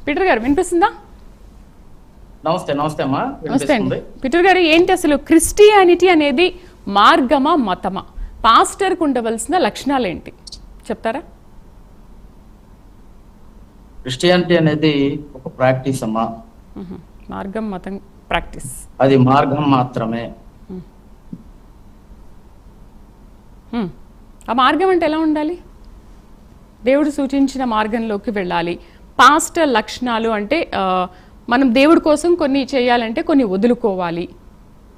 Peter గారు వినిపిస్తుందా? నమస్తే నమస్తే అమ్మా. నమస్తే అండి పీటర్ గారు. ఏంటి అసలు క్రిస్టియానిటీ అనేది మార్గమా మతమా? పాస్టర్కు ఉండవలసిన లక్షణాలు ఏంటి చెప్తారా? క్రిస్టియానిటీ అనేది ఒక ప్రాక్టీస్ అమ్మా. మార్గం మతం ప్రాక్టీస్, అది మార్గం మాత్రమే. ఆ మార్గం అంటే ఎలా ఉండాలి? దేవుడు సూచించిన మార్గంలోకి వెళ్ళాలి. పాస్టర్ లక్షణాలు అంటే మనం దేవుడి కోసం కొన్ని చేయాలంటే కొన్ని వదులుకోవాలి,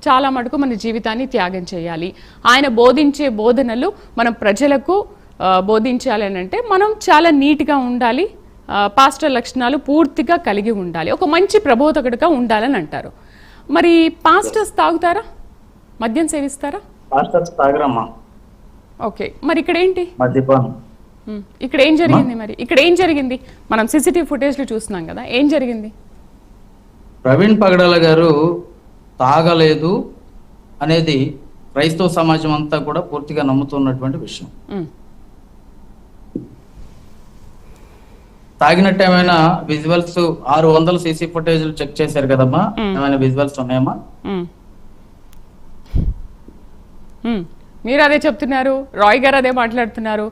చాలా మటుకు మన జీవితాన్ని త్యాగం చేయాలి. ఆయన బోధించే బోధనలు మనం ప్రజలకు బోధించాలి అని అంటే మనం చాలా నీట్గా ఉండాలి. పాస్టర్ లక్షణాలు పూర్తిగా కలిగి ఉండాలి, ఒక మంచి ప్రబోధకుడిగా ఉండాలని అంటారు. మరి పాస్టర్స్ తాగుతారా? మద్యం సేవిస్తారా? పాస్టర్స్ తాగరమ్మా. ఓకే, మరి ఇక్కడ ఏంటి మద్యపానం? ఇక్కడ ఏం జరిగింది? మరి ఇక్కడ ఏం జరిగింది? మనం సీసీటీవీ ఫుటేజ్లో చూస్తున్నాం కదా, ఏం జరిగింది? ప్రవీణ్ పగడాల గారు తాగలేదు అనేది క్రైస్తవ సమాజం అంతా కూడా పూర్తిగా నమ్ముతున్నటువంటి విషయం. తాగినట్టు ఏమైనా విజువల్స్ 600 సీసీ ఫుటేజ్లు చెక్ చేశారు కదమ్మా, ఏమైనా విజువల్స్ ఉన్నాయమ్మా? మీరు అదే చెప్తున్నారు, రాయ్ గారు అదే మాట్లాడుతున్నారు.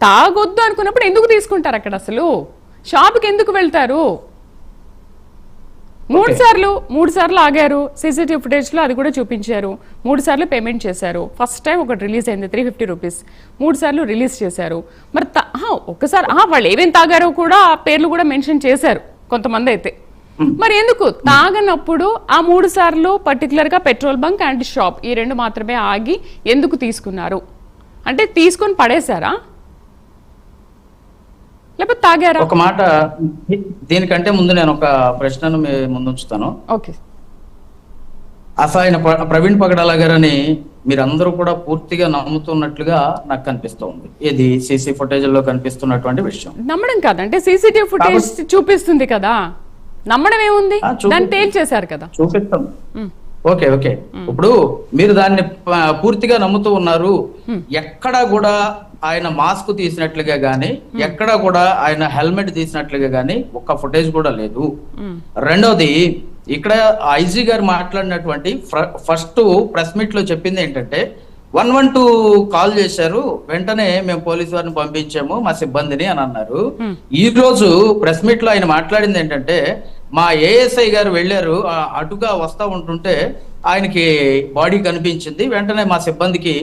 తాగొద్దు అనుకున్నప్పుడు ఎందుకు తీసుకుంటారు? అక్కడ అసలు షాప్కి ఎందుకు వెళ్తారు? మూడు సార్లు ఆగారు. సీసీటీవీ ఫుటేజ్లో అది కూడా చూపించారు. 3 సార్లు పేమెంట్ చేశారు. ఫస్ట్ టైం ఒకటి రిలీజ్ అయింది 350 రూపీస్. 3 సార్లు రిలీజ్ చేశారు. మరి ఒక్కసారి వాళ్ళు ఏమేమి తాగారో కూడా ఆ పేర్లు కూడా మెన్షన్ చేశారు కొంతమంది అయితే. మరి ఎందుకు తాగనప్పుడు ఆ 3 సార్లు పర్టికులర్గా పెట్రోల్ బంక్ అండ్ షాప్ ఈ 2 మాత్రమే ఆగి ఎందుకు తీసుకున్నారు? అంటే తీసుకొని పడేశారా లేకపోతే తాగారా? ఒక మాట, దీనికంటే ముందు నేను ఒక ప్రశ్నను మీ ముందు ఉంచుతాను. ఓకే. అసలు ఆయన ప్రవీణ్ పగడాల గారని మీరందరూ కూడా పూర్తిగా నమ్ముతున్నట్లుగా నాకు కనిపిస్తోంది. ఇది సీసీ ఫుటేజ్ లో కనిపిస్తున్నటువంటి విషయం. నమ్మడం కాదంటే సీసీటీవీ ఫుటేజ్ చూపిస్తుంది కదా, నమ్మడం ఏముంది? దాన్ని తేల్చేశారు కదా. చూపిస్తాం. ఓకే ఓకే, ఇప్పుడు మీరు దాన్ని పూర్తిగా నమ్ముతూ ఉన్నారు. ఎక్కడా కూడా ఆయన మాస్క్ తీసినట్లుగా గానీ, ఎక్కడా కూడా ఆయన హెల్మెట్ తీసినట్లుగా గానీ ఒక్క ఫుటేజ్ కూడా లేదు. రెండోది, ఇక్కడ ఐజీ గారు మాట్లాడినటువంటి ఫస్ట్ ప్రెస్ మీట్ లో చెప్పింది ఏంటంటే 112 కాల్ చేశారు, వెంటనే మేము పోలీసు వారిని పంపించాము మా సిబ్బందిని అని అన్నారు. ఈ రోజు ప్రెస్ మీట్ లో ఆయన మాట్లాడింది ఏంటంటే, మా ఏఎస్ఐ గారు వెళ్ళారు, అటుగా వస్తా ఉంటుంటే ఆయనకి బాడీ కనిపించింది, వెంటనే మా సిబ్బందికి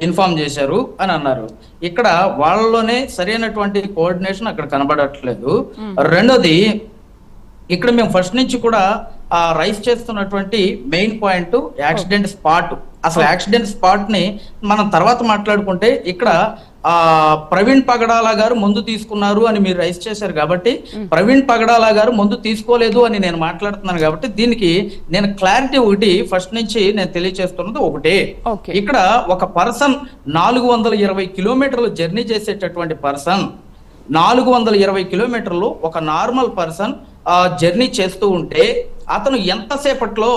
ఇన్ఫార్మ్ చేశారు అని అన్నారు. ఇక్కడ వాళ్ళలోనే సరైనటువంటి కోఆర్డినేషన్ అక్కడ కనబడట్లేదు. రెండోది, ఇక్కడ మేము ఫస్ట్ నుంచి కూడా రైస్ చేస్తున్నటువంటి మెయిన్ పాయింట్ యాక్సిడెంట్ స్పాట్. అసలు యాక్సిడెంట్ స్పాట్ ని మనం తర్వాత మాట్లాడుకుంటే, ఇక్కడ ప్రవీణ్ పగడాల గారు ముందు తీసుకున్నారు అని మీరు రైస్ చేశారు కాబట్టి, ప్రవీణ్ పగడాల గారు ముందు తీసుకోలేదు అని నేను మాట్లాడుతున్నాను కాబట్టి, దీనికి నేను క్లారిటీ ఒకటి ఫస్ట్ నుంచి నేను తెలియజేస్తున్నది ఒకటే. ఇక్కడ ఒక పర్సన్ 420 కిలోమీటర్లు జర్నీ చేసేటటువంటి పర్సన్ 420 కిలోమీటర్లు ఒక నార్మల్ పర్సన్ జర్నీ చేస్తూ ఉంటే అతను ఎంతసేపట్లో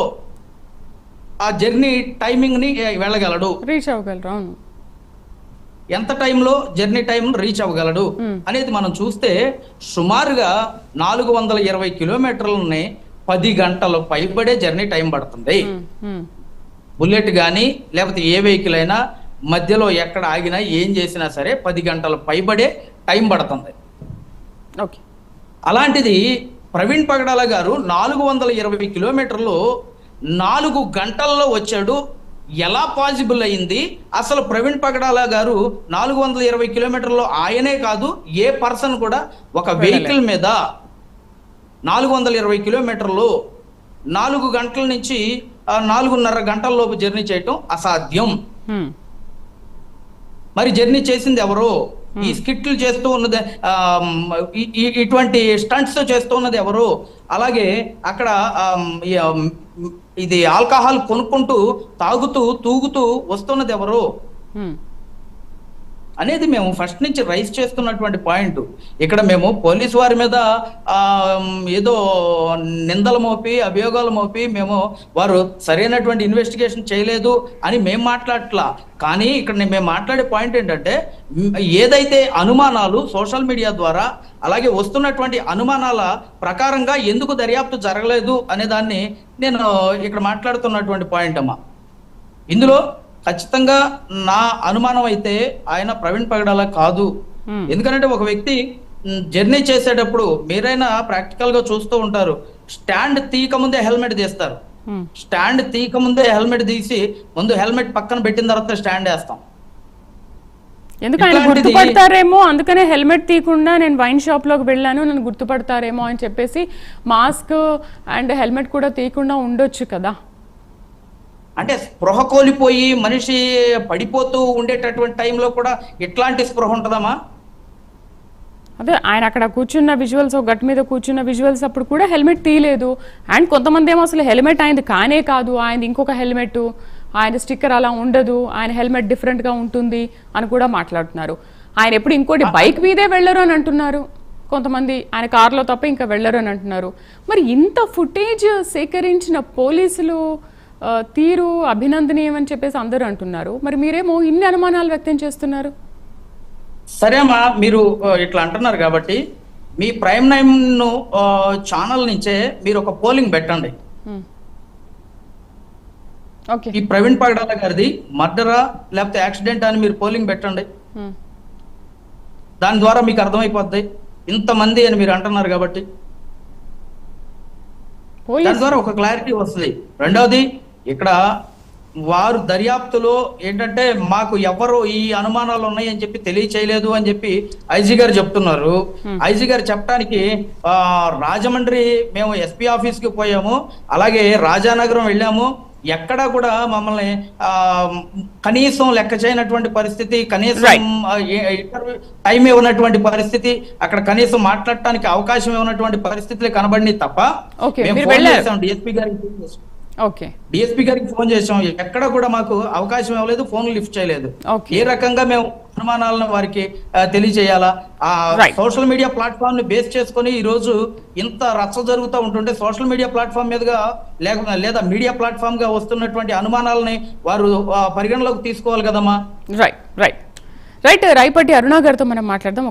ఆ జర్నీ టైమింగ్ ని వెళ్ళగలడు, రీచ్ అవ్వగలరు, ఎంత టైంలో జర్నీ టైం రీచ్ అవ్వగలడు అనేది మనం చూస్తే సుమారుగా 420 కిలోమీటర్లని 10 గంటలు పైబడే జర్నీ టైం పడుతుంది. బుల్లెట్ కానీ లేకపోతే ఏ వెహికల్ అయినా మధ్యలో ఎక్కడ ఆగినా ఏం చేసినా సరే 10 గంటలు పైబడే టైం పడుతుంది. అలాంటిది ప్రవీణ్ పగడాల గారు 420 కిలోమీటర్లు 4 గంటల్లో వచ్చాడు. ఎలా పాసిబుల్ అయింది? అసలు ప్రవీణ్ పగడాల గారు 420 కిలోమీటర్లో ఆయనే కాదు, ఏ పర్సన్ కూడా ఒక వెహికల్ మీద 420 కిలోమీటర్లు 4 గంటల నుంచి 4.5 గంటల లోపు జర్నీ చేయటం అసాధ్యం. మరి జర్నీ చేసింది ఎవరు? ఈ స్కిట్లు చేస్తూ ఉన్నది, ఇటువంటి స్టంట్స్ చేస్తూ ఉన్నది ఎవరు? అలాగే అక్కడ ఇది ఆల్కహాల్ కొనుక్కుంటూ తాగుతూ తూగుతూ వస్తున్నది ఎవరు? అనేది మేము ఫస్ట్ నుంచి రైజ్ చేస్తున్నటువంటి పాయింట్. ఇక్కడ మేము పోలీసు వారి మీద ఏదో నిందలు మోపి అభియోగాలు మోపి మేము వారు సరైనటువంటి ఇన్వెస్టిగేషన్ చేయలేదు అని మేము మాట్లాడట్లా. కానీ ఇక్కడ మేము మాట్లాడే పాయింట్ ఏంటంటే, ఏదైతే అనుమానాలు సోషల్ మీడియా ద్వారా అలాగే వస్తున్నటువంటి అనుమానాల ప్రకారంగా ఎందుకు దర్యాప్తు జరగలేదు అనే దాన్ని నేను ఇక్కడ మాట్లాడుతున్నటువంటి పాయింట్ అమ్మా. ఇందులో ఖచ్చితంగా నా అనుమానం అయితే ఆయన ప్రవీణ్ పగడాల కాదు. ఎందుకంటే ఒక వ్యక్తి జర్నీ చేసేటప్పుడు మీరైనా ప్రాక్టికల్ గా చూస్తూ ఉంటారు, స్టాండ్ తీయక ముందే హెల్మెట్ తీస్తారు. స్టాండ్ తీయక ముందే హెల్మెట్ తీసి ముందు హెల్మెట్ పక్కన పెట్టిన తర్వాత స్టాండ్ వేస్తాం. ఎందుకు ఆయన గుర్తుపడతారేమో అందుకనే హెల్మెట్ తీయకుండా నేను వైన్ షాప్ లోకి వెళ్ళాను, నన్ను గుర్తుపడతారేమో అని చెప్పేసి మాస్క్ అండ్ హెల్మెట్ కూడా తీయకుండా ఉండొచ్చు కదా. అంటే స్పృహ కోల్పోయి మనిషి పడిపోతూ ఉండేటటువంటి టైంలో కూడా ఎట్లాంటి స్పృహ ఉంటుందమ్మా? అదే ఆయన అక్కడ కూర్చున్న విజువల్స్, గట్ మీద కూర్చున్న విజువల్స్ అప్పుడు కూడా హెల్మెట్ తీయలేదు. అండ్ కొంతమంది ఏమో అసలు హెల్మెట్ ఆయనది కానే కాదు, ఆయన ఇంకొక హెల్మెట్, ఆయన స్టిక్కర్ అలా ఉండదు, ఆయన హెల్మెట్ డిఫరెంట్గా ఉంటుంది అని కూడా మాట్లాడుతున్నారు. ఆయన ఎప్పుడు ఇంకోటి బైక్ మీదే వెళ్ళరు అని అంటున్నారు కొంతమంది, ఆయన కార్లో తప్ప ఇంకా వెళ్ళరు అని అంటున్నారు. మరి ఇంత ఫుటేజ్ సేకరించిన పోలీసులు తీరు అభినందనీయం అని చెప్పేసి అందరూ అంటున్నారు. మరి మీరేమో ఇన్ని అనుమానాలు వ్యక్తం చేస్తున్నారు. సరే అమ్మా, మీరు ఇట్లా అంటున్నారు కాబట్టి మీ ప్రైమ్ నైమ్ ఛానల్ నుంచే మీరు ఒక పోలింగ్ పెట్టండి. ఈ ప్రవీణ్ పగడాల గారిది మర్డరా లేకపోతే యాక్సిడెంట్ అని మీరు పోలింగ్ పెట్టండి. దాని ద్వారా మీకు అర్థమైపోద్ది ఇంతమంది అని మీరు అంటున్నారు కాబట్టి దాని ద్వారా ఒక క్లారిటీ వస్తుంది. రెండవది, ఇక్కడ వారు దర్యాప్తులో ఏంటంటే మాకు ఎవరు ఈ అనుమానాలు ఉన్నాయి అని చెప్పి తెలియచేయలేదు అని చెప్పి ఐజీ గారు చెప్తున్నారు. ఐజీ గారు చెప్పడానికి రాజమండ్రి మేము ఎస్పీ ఆఫీస్ కి పోయాము, అలాగే రాజానగరం వెళ్ళాము, ఎక్కడా కూడా మమ్మల్ని కనీసం లెక్క చేయనటువంటి పరిస్థితి, కనీసం టైం ఇవ్వనటువంటి పరిస్థితి, అక్కడ కనీసం మాట్లాడటానికి అవకాశం ఇవ్వనటువంటి పరిస్థితులే కనబడినాయి తప్ప డిఎస్పీ గారికి ఫోన్ చేసాం, ఎక్కడ కూడా మాకు అవకాశం ఇవ్వలేదు, ఫోన్ లిఫ్ట్ చేయలేదు. ఏ రకంగా మేము అనుమానాలను వారికి తెలియజేయాలా? ఆ సోషల్ మీడియా ప్లాట్ఫామ్ ని బేస్ చేసుకుని ఈ రోజు ఇంత రచ్చ జరుగుతూ ఉంటుంటే సోషల్ మీడియా ప్లాట్ఫామ్ మీదుగా లేదా మీడియా ప్లాట్ఫామ్ గా వస్తున్నటువంటి అనుమానాలని వారు పరిగణలోకి తీసుకోవాలి కదమ్మా. రైట్ రైట్ రైట్ రాయపాటి అరుణ గారితో మనం మాట్లాడదాం.